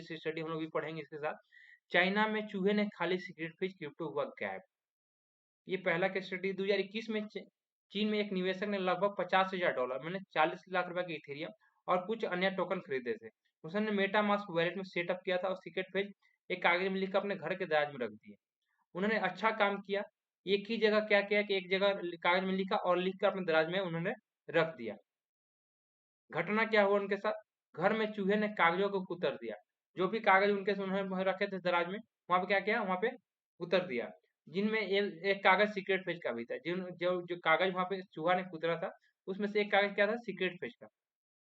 Study हम लोग भी पढ़ेंगे इसके साथ। चाइना में चूहे ने खाली सीक्रेट पेज, क्रिप्टो हुआ गायब। ये पहला केस स्टडी 2021 में चीन में एक निवेशक ने लगभग $50,000 मैंने 40 लाख रुपए के इथेरियम और कुछ अन्य टोकन खरीदे थे। उसने मेटामास्क वॉलेट में सेटअप किया था और सीक्रेट पेज एक कागज में लिखकर अपने घर के दराज में रख दिए। उन्होंने अच्छा काम किया। एक ही जगह क्या किया कि एक जगह कागज में लिखा और लिखकर अपने दराज में उन्होंने रख दिया। घटना क्या हुआ उनके साथ, घर में चूहे ने कागजों को कुतर दिया। जो भी कागज उन्होंने रखे थे दराज में, वहां पे क्या किया, वहां पे कुतर दिया। जिनमें एक कागज सीक्रेट पेज का भी था। जो कागज वहां पे चूहा ने कुतरा था, उसमें से एक कागज क्या था, सीक्रेट पेज का।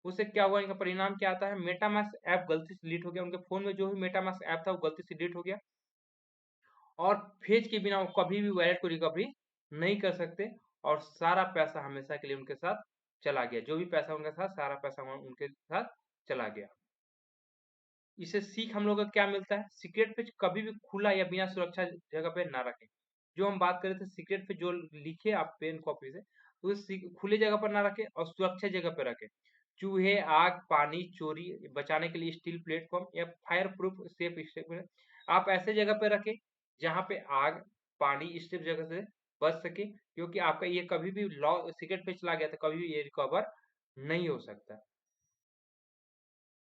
उससे क्या हुआ, इनका परिणाम क्या आता है, मेटामास्क ऐप गलती से डिलीट हो गया। उनके फोन में जो भी मेटामास्क ऐप था वो गलती से डिलीट हो गया और पेज के बिना वो कभी भी वॉलेट को रिकवरी नहीं कर सकते और सारा पैसा हमेशा के लिए उनके साथ चला गया। जो भी पैसा उनके साथ, सारा पैसा उनके साथ चला गया। इससे सीख हम लोग को क्या मिलता है, सीक्रेट पेज कभी भी खुला या बिना सुरक्षा जगह पे ना रखें। जो हम बात कर रहे थे सीक्रेट पेज जो लिखे आप पेन कॉपी से, तो खुली जगह पर ना रखें और सुरक्षित जगह पर रखें। चूहे, आग, पानी, चोरी बचाने के लिए स्टील प्लेटफॉर्म या फायर प्रूफ सेफ आप ऐसे जगह पे रखें जहां पे आग, पानी इस टाइप जगह से बच सके, क्योंकि आपका ये कभी भी सीक्रेट पेज चला गया तो कभी भी ये रिकवर नहीं हो सकता।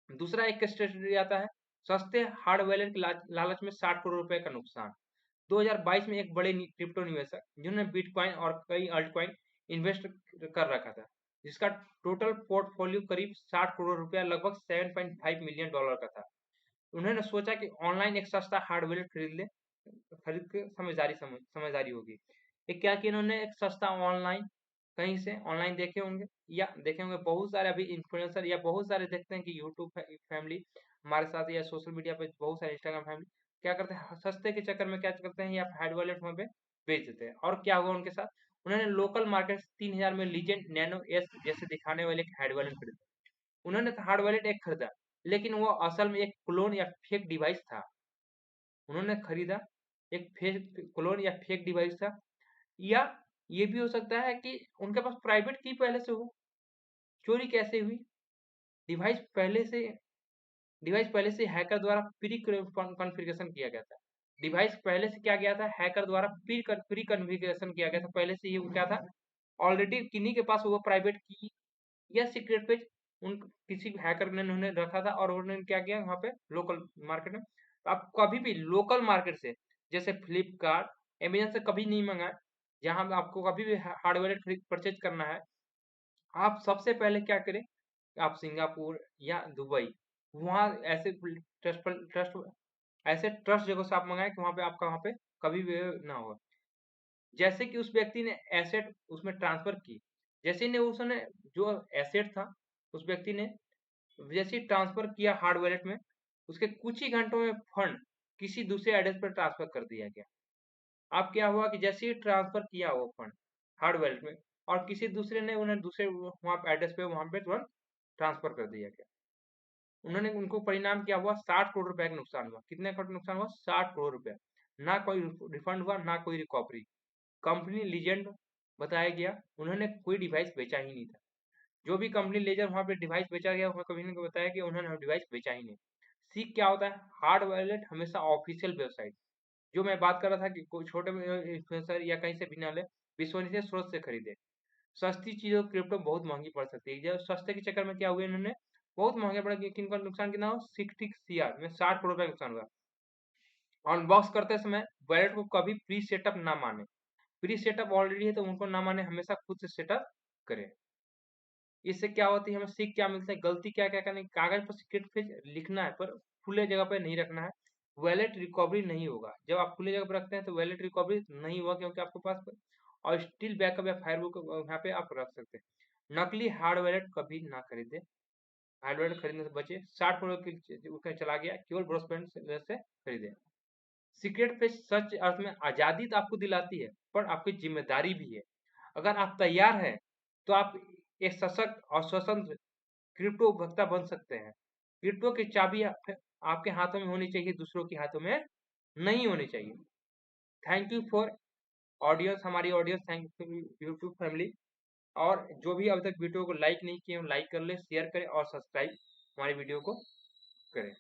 दूसरा एक स्ट्रेटजी आता है, सस्ते हार्ड वॉलेट के लालच में 60 करोड़ रुपए का नुकसान। 2022 में एक बड़े क्रिप्टो निवेशक जिन्होंने बिटकॉइन और कई अल्टकॉइन इन्वेस्ट कर रखा था, जिसका टोटल पोर्टफोलियो करीब 60 करोड़ रुपया लगभग $7.5 मिलियन का था। उन्होंने सोचा कि ऑनलाइन एक सस्ता हार्ड वॉलेट खरीद के समझदारी होगी। ये क्या कि इन्होंने एक सस्ता ऑनलाइन कहीं से ऑनलाइन देखे होंगे या देखे होंगे, बहुत सारे अभी इन्फ्लुएंसर या बहुत सारे देखते हैं कि यूट्यूब फैमिली हमारे साथ या सोशल मीडिया पे बहुत सारे इंस्टाग्राम फैमिली क्या करते हैं, सस्ते के चक्कर में क्या करते हैं या हार्ड वॉलेट वहां पे बेच देते हैं। और क्या हुआ उनके साथ, उन्होंने लोकल मार्केट 3000 में लीजेंड नैनो एस जैसे दिखाने वाले एक हार्ड वॉलेट खरीदा। उन्होंने हार्ड वॉलेट एक खरीदा, लेकिन वो असल में एक क्लोन या फेक डिवाइस था। उन्होंने खरीदा एक फेक क्लोन या फेक डिवाइस था, या ये भी हो सकता है कि उनके पास प्राइवेट की पहले से हो। चोरी कैसे हुई, डिवाइस पहले से डिवाइस पहले से हैकर द्वारा प्री कॉन्फ़िगरेशन किया गया था। डिवाइस पहले से क्या गया था, हैकर द्वारा प्री कॉन्फ़िगरेशन किया गया था। पहले से ये क्या था, ऑलरेडी किन्हीं के पास वो प्राइवेट की या सीक्रेट पेज उन किसी हैकर ने उन्होंने रखा था और उन्होंने क्या किया वहां पे लोकल मार्केट में। तो आप कभी भी लोकल मार्केट से जैसे फ्लिपकार्ट, अमेजन से कभी नहीं मंगाए। जहां आपको कभी भी हार्डवेयर खरीद परचेज करना है, आप सबसे पहले क्या करें, आप सिंगापुर या दुबई, वहां ऐसे ट्रस्ट ऐसे ट्रस्ट जगह से आप मंगाए कि वहां पे आपका वहां पे कभी भी ना हो। जैसे कि उस व्यक्ति ने एसेट उसमें ट्रांसफर की, जैसे ने उसने जो एसेट था उस व्यक्ति ने जैसे ही ट्रांसफर किया हार्ड वॉलेट में, उसके कुछ ही घंटों में फंड किसी दूसरे एड्रेस पर ट्रांसफर कर दिया गया। अब क्या हुआ कि जैसे ही ट्रांसफर किया वो फंड हार्ड वॉलेट में और किसी दूसरे ने उन्हें दूसरे वहां एड्रेस पे वहां पे तुरंत ट्रांसफर कर दिया गया। उन्होंने उनको परिणाम क्या हुआ, 60 करोड़ रुपए का नुकसान हुआ। कितने का नुकसान हुआ, 60 करोड़ रुपए। ना कोई रिफंड हुआ, ना कोई रिकवरी। कंपनी लीजेंड बताया गया, उन्होंने कोई डिवाइस बेचा ही नहीं था। जो भी कंपनी लेजर वहां पे डिवाइस बेचा गया, वहां कभी ने बताया कि उन्होंने डिवाइस बेचा ही नहीं। सीख क्या होता है, हार्ड वॉलेट हमेशा ऑफिशियल वेबसाइट, जो मैं बात कर रहा था कि कोई छोटे इन्फ्लुएंसर या कहीं से भी ना ले, विश्वसनीय स्रोत से खरीदे। सस्ती चीजों क्रिप्टो बहुत महंगी पड़ सकती है। जब सस्ते के चक्कर में क्या हुआ, इन्होंने बहुत महंगे पड़ा। किन का नुकसान कितना हो, 60 CR में 60 करोड़ रुपए का नुकसान हुआ। अनबॉक्स करते समय वॉलेट को कभी प्री सेटअप ना माने। प्री सेटअप ऑलरेडी है तो उनको ना माने, हमेशा खुद से सेटअप करें। इससे क्या होती है, हमें सीख क्या मिलता है, गलती क्या क्या करनी, कागज पर सीक्रेट पेज लिखना है पर खुले जगह पे नहीं रखना है। वॉलेट रिकवरी नहीं होगा। जब आप खुले जगह पर रखते हैं तो वॉलेट रिकवरी नहीं होगा, क्योंकि आपके पास और स्टिल बैकअप या फायरवॉल यहाँ पे आप रख सकते हैं। नकली हार्ड वॉलेट कभी ना खरीदे, हार्ड वॉलेट खरीदने से बचे। 60 करोड़ की चला गया, केवल ब्रोसपेंट से खरीदे। सीक्रेट पेज सच अर्थ में आजादी तो आपको दिलाती है, पर आपकी जिम्मेदारी भी है। अगर आप तैयार हैं तो आप एक सशक्त और स्वतंत्र क्रिप्टो उपभोक्ता बन सकते हैं। क्रिप्टो की चाबी आपके हाथों में होनी चाहिए, दूसरों के हाथों में नहीं होनी चाहिए। थैंक यू फॉर ऑडियंस, हमारी audience, thank you YouTube family. और जो भी अभी तक वीडियो को लाइक नहीं किए लाइक कर ले, शेयर करें और सब्सक्राइब हमारी वीडियो को करें।